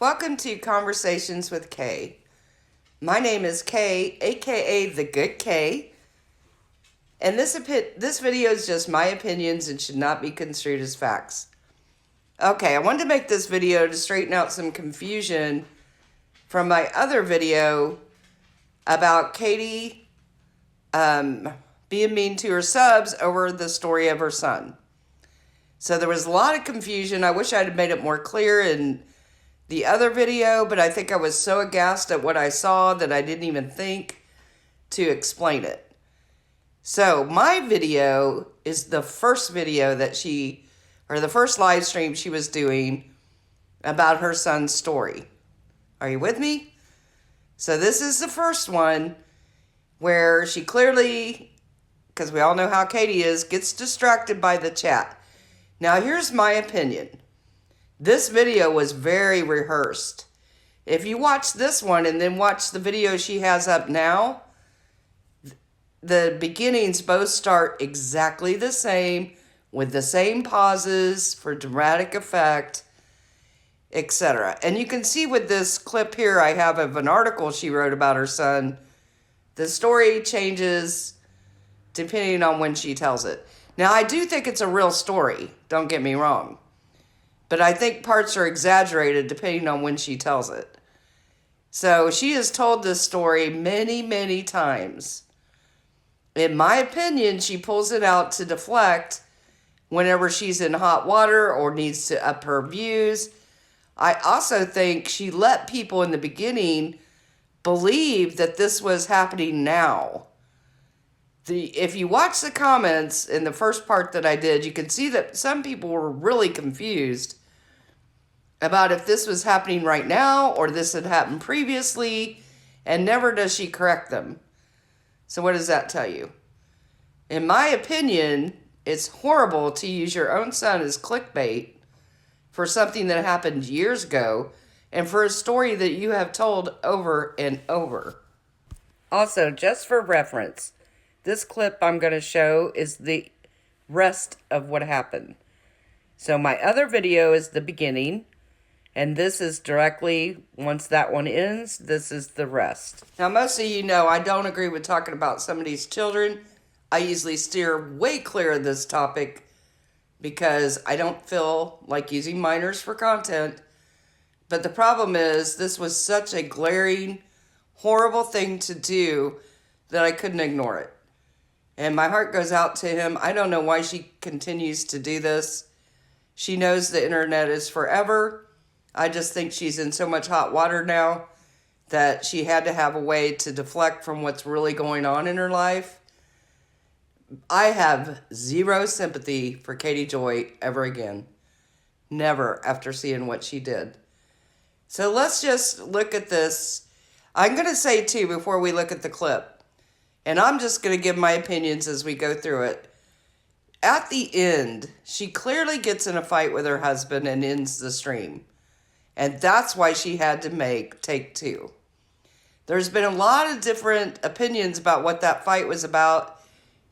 Welcome to Conversations with Kay. My name is Kay, aka The Good Kay, and this video is just my opinions and should not be construed as facts. Okay, I wanted to make this video to straighten out some confusion from my other video about Katie being mean to her subs over the story of her son. So there was a lot of confusion. I wish I had made it more clear in the other video, but I think I was so aghast at what I saw that I didn't even think to explain it. So my video is the first video that the first live stream she was doing about her son's story. Are you with me? So this is the first one where she clearly, because we all know how Katie is, gets distracted by the chat. Now here's my opinion. This video was very rehearsed. If you watch this one and then watch the video she has up now, the beginnings both start exactly the same, with the same pauses for dramatic effect, etc. And you can see with this clip here I have of an article she wrote about her son, the story changes depending on when she tells it. Now, I do think it's a real story, don't get me wrong. But I think parts are exaggerated depending on when she tells it. So she has told this story many, many times. In my opinion, she pulls it out to deflect whenever she's in hot water or needs to up her views. I also think she let people in the beginning believe that this was happening now. If you watch the comments in the first part that I did, you can see that some people were really confused about if this was happening right now or this had happened previously, and never does she correct them. So what does that tell you? In my opinion, it's horrible to use your own son as clickbait for something that happened years ago and for a story that you have told over and over. Also, just for reference, this clip I'm going to show is the rest of what happened. So my other video is the beginning, and this is directly, once that one ends, this is the rest. Now, most of you know I don't agree with talking about somebody's children. I usually steer way clear of this topic because I don't feel like using minors for content. But the problem is, this was such a glaring, horrible thing to do that I couldn't ignore it. And my heart goes out to him. I don't know why she continues to do this. She knows the internet is forever. I just think she's in so much hot water now that she had to have a way to deflect from what's really going on in her life. I have zero sympathy for Katie Joy ever again. Never, after seeing what she did. So let's just look at this. I'm going to say, too, before we look at the clip, and I'm just going to give my opinions as we go through it. At the end, she clearly gets in a fight with her husband and ends the stream. And that's why she had to make take two. There's been a lot of different opinions about what that fight was about,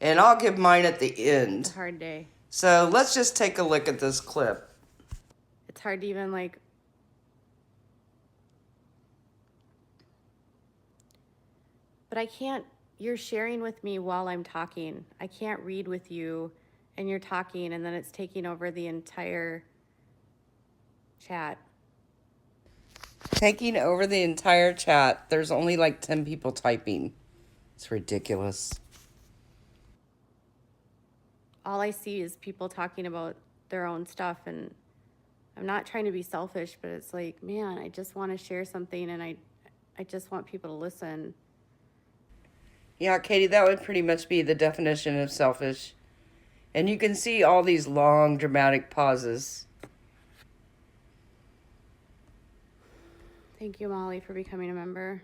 and I'll give mine at the end. It's a hard day. So let's just take a look at this clip. It's hard to even, but I can't. You're sharing with me while I'm talking. I can't read with you and you're talking and then it's taking over the entire chat. Taking over the entire chat. There's only like 10 people typing. It's ridiculous. All I see is people talking about their own stuff, and I'm not trying to be selfish, but it's like, man, I just want to share something and I just want people to listen. Yeah, Katie, that would pretty much be the definition of selfish. And you can see all these long, dramatic pauses. Thank you, Molly, for becoming a member.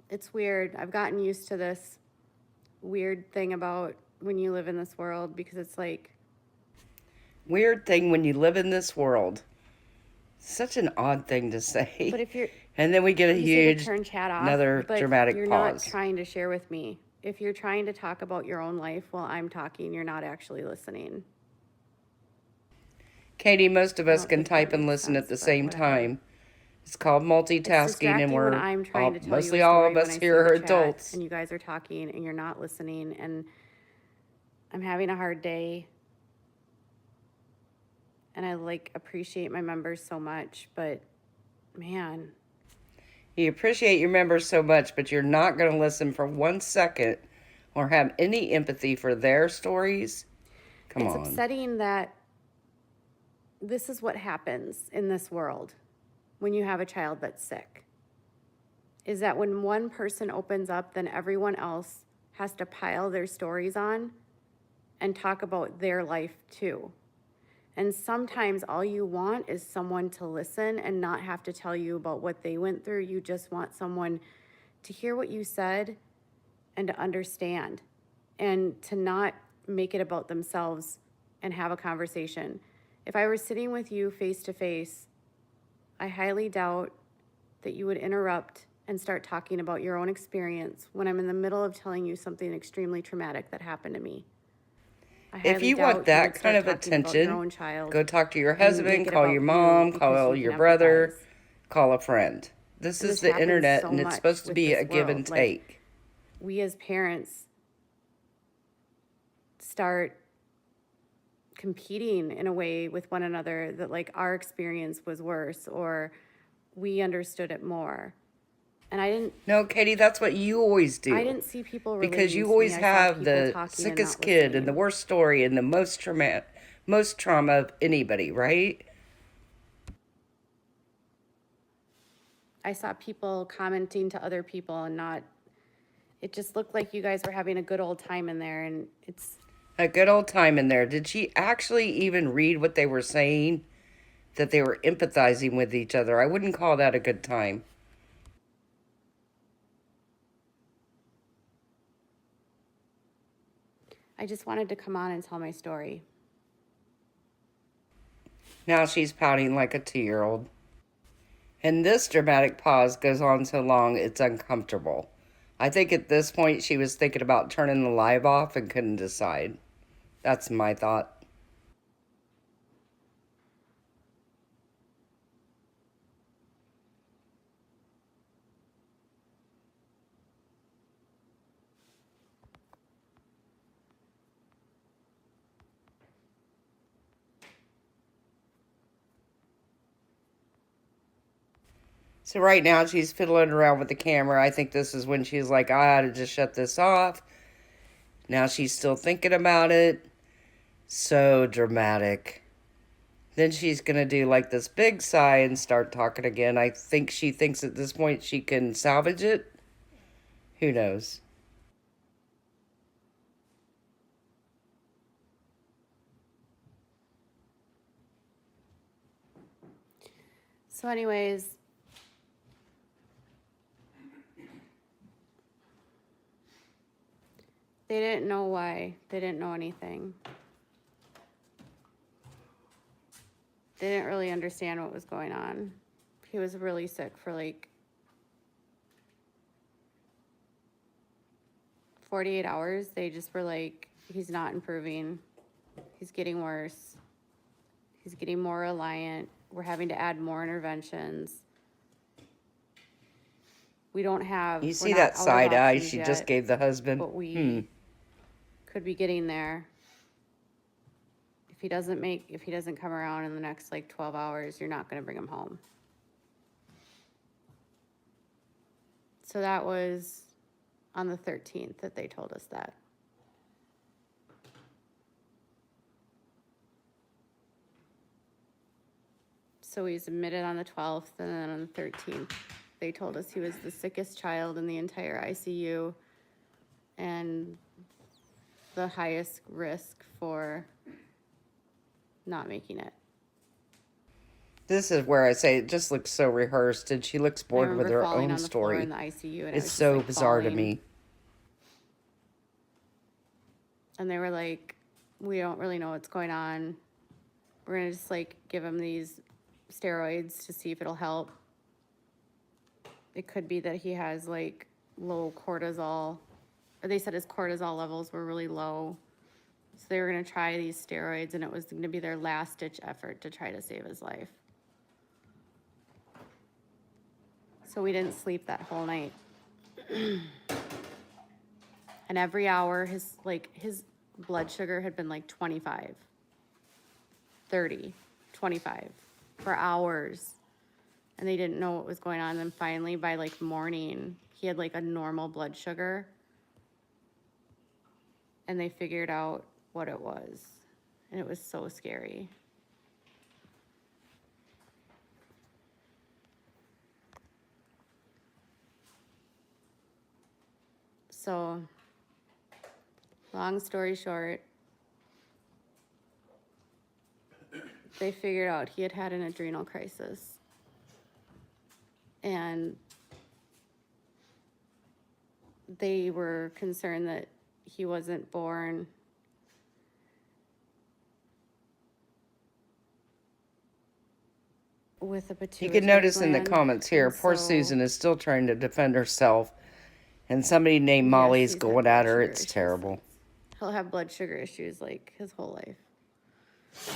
It's weird. I've gotten used to this weird thing about when you live in this world, because it's like... Weird thing when you live in this world. such an odd thing to say. But if you're, And then we get a you say to huge, turn chat off, another but dramatic you're pause. not trying to share with me. If you're trying to talk about your own life while I'm talking, you're not actually listening. Katie, most of I us don't can think that type and makes listen at sense, the but same whatever. time. It's called It's multitasking, and distracting when we're I'm trying to tell you mostly a all story of when us I see here the are chat adults. and you guys are talking and you're not listening, and I'm having a hard day. And I appreciate my members so much, but man, You appreciate your members so much, but you're not going to listen for 1 second or have any empathy for their stories. Come it's on. upsetting that this is what happens in this world when you have a child that's sick. Is that when one person opens up, then everyone else has to pile their stories on and talk about their life too. And sometimes all you want is someone to listen and not have to tell you about what they went through. You just want someone to hear what you said and to understand and to not make it about themselves and have a conversation. If I were sitting with you face to face, I highly doubt that you would interrupt and start talking about your own experience when I'm in the middle of telling you something extremely traumatic that happened to me. If you want that kind of attention, go talk to your husband, call your mom, call your brother, call a friend. This is the internet, and it's supposed to be a give and take. We as parents start competing in a way with one another that our experience was worse or we understood it more. And I didn't. No, Katie, that's what you always do. I didn't see people relating because you to always me. have the sickest kid and the worst story and the most trauma of anybody, right? I saw people commenting to other people and not. It just looked like you guys were having a good old time in there, and it's a good old time in there. Did she actually even read what they were saying? That they were empathizing with each other. I wouldn't call that a good time. I just wanted to come on and tell my story. Now she's pouting like a 2-year-old. And this dramatic pause goes on so long it's uncomfortable. I think at this point she was thinking about turning the live off and couldn't decide. That's my thought. So right now she's fiddling around with the camera. I think this is when she's like, I had to just shut this off. Now she's still thinking about it. So dramatic. Then she's going to do this big sigh and start talking again. I think she thinks at this point she can salvage it. Who knows? So anyways, they didn't know why. They didn't know anything. They didn't really understand what was going on. He was really sick for 48 hours. They just were like, he's not improving. He's getting worse. He's getting more reliant. We're having to add more interventions. We don't have. You see that side eye she just gave the husband? But we could be getting there. If he doesn't come around in the next 12 hours, you're not going to bring him home. So that was on the 13th that they told us that. So he was admitted on the 12th, and then on the 13th, they told us he was the sickest child in the entire ICU and the highest risk for not making it. This is where I say it just looks so rehearsed, and she looks bored with her own story. In the ICU, and it's so bizarre to me. And they were like, we don't really know what's going on. We're going to just give him these steroids to see if it'll help. It could be that he has like low cortisol, or they said his cortisol levels were really low. So they were going to try these steroids, and it was going to be their last ditch effort to try to save his life. So we didn't sleep that whole night. And every hour his blood sugar had been like 25, 30, 25 for hours. And they didn't know what was going on. And then finally by like morning, he had like a normal blood sugar. And they figured out what it was. And it was so scary. So, long story short, they figured out he had had an adrenal crisis. And they were concerned that he wasn't born with a pituitary You can notice in the gland. comments here, And poor so- Susan is still trying to defend herself. And somebody named Yes, Molly's he's had going blood at her. sugar It's issues. terrible. He'll have blood sugar issues like his whole life.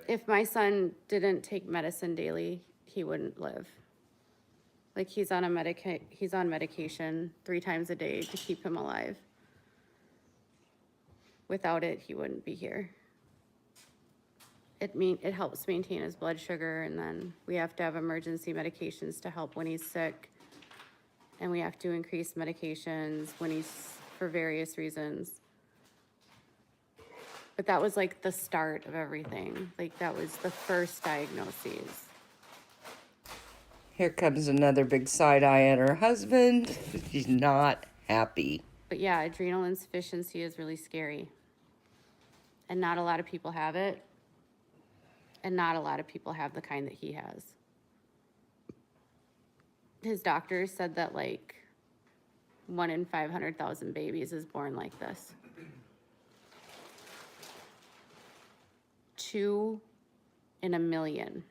If my son didn't take medicine daily, he wouldn't live. Like he's on medication 3 times a day to keep him alive. Without it, he wouldn't be here. It helps maintain his blood sugar, and then we have to have emergency medications to help when he's sick. And we have to increase medications when he's, for various reasons. But that was like the start of everything. Like that was the first diagnoses. Here comes another big side eye at her husband. She's not happy. But yeah, adrenal insufficiency is really scary. And not a lot of people have it. And not a lot of people have the kind that he has. His doctors said that like 1 in 500,000 babies is born like this. 2 in a million.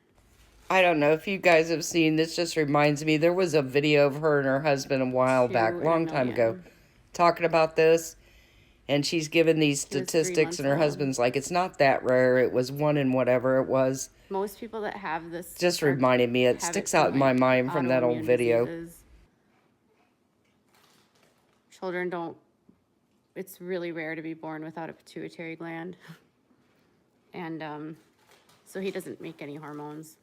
I don't know if you guys have seen, this just reminds me, there was a video of her and her husband a while 2 back, in a long time ago, million. talking about this. And she's given these He was 3 statistics, months and her old. husband's like, it's not that rare. It was 1 in whatever it was. Most people that have this Just are- reminded me, it have sticks from, out in my like, mind from that old autoimmune video. diseases. Children don't, it's really rare to be born without a pituitary gland. And so he doesn't make any hormones.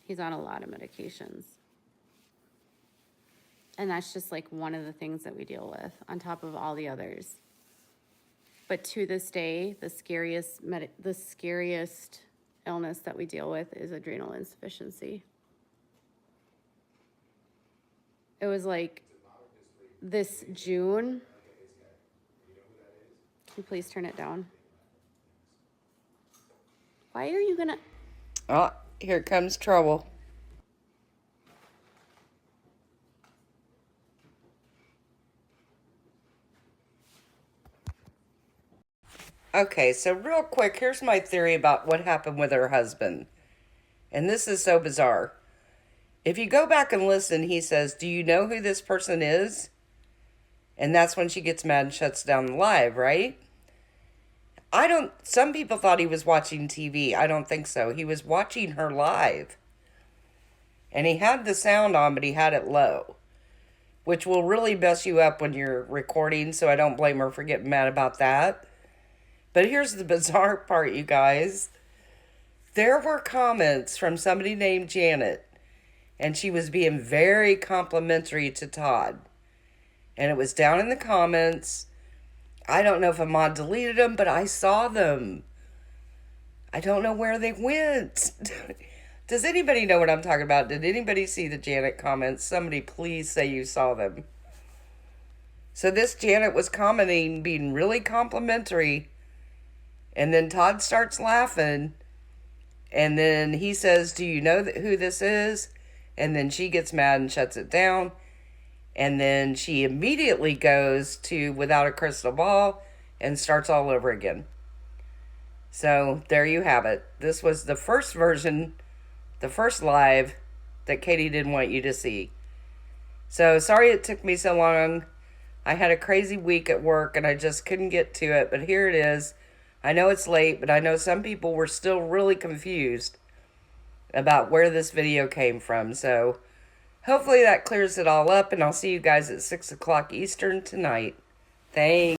He's on a lot of medications. And that's just like one of the things that we deal with on top of all the others. But to this day, the scariest illness that we deal with is adrenal insufficiency. It was like this June. Can you please turn it down? Why are you gonna? Oh, here comes trouble. Okay, so real quick, here's my theory about what happened with her husband. And this is so bizarre. If you go back and listen, he says, "Do you know who this person is?" And that's when she gets mad and shuts down the live, right? Some people thought he was watching TV. I don't think so. He was watching her live. And he had the sound on, but he had it low, which will really mess you up when you're recording, so I don't blame her for getting mad about that. But here's the bizarre part, you guys. There were comments from somebody named Janet, and she was being very complimentary to Todd. And it was down in the comments. I don't know if Ahmad deleted them, but I saw them. I don't know where they went. Does anybody know what I'm talking about? Did anybody see the Janet comments? Somebody please say you saw them. So this Janet was commenting, being really complimentary. And then Todd starts laughing. And then he says, "Do you know who this is?" And then she gets mad and shuts it down. And then she immediately goes to Without a Crystal Ball and starts all over again. So there you have it. This was the first version, the first live that Katie didn't want you to see. So sorry it took me so long. I had a crazy week at work and I just couldn't get to it, but here it is. I know it's late, but I know some people were still really confused about where this video came from. So hopefully that clears it all up, and I'll see you guys at 6 o'clock Eastern tonight. Thanks.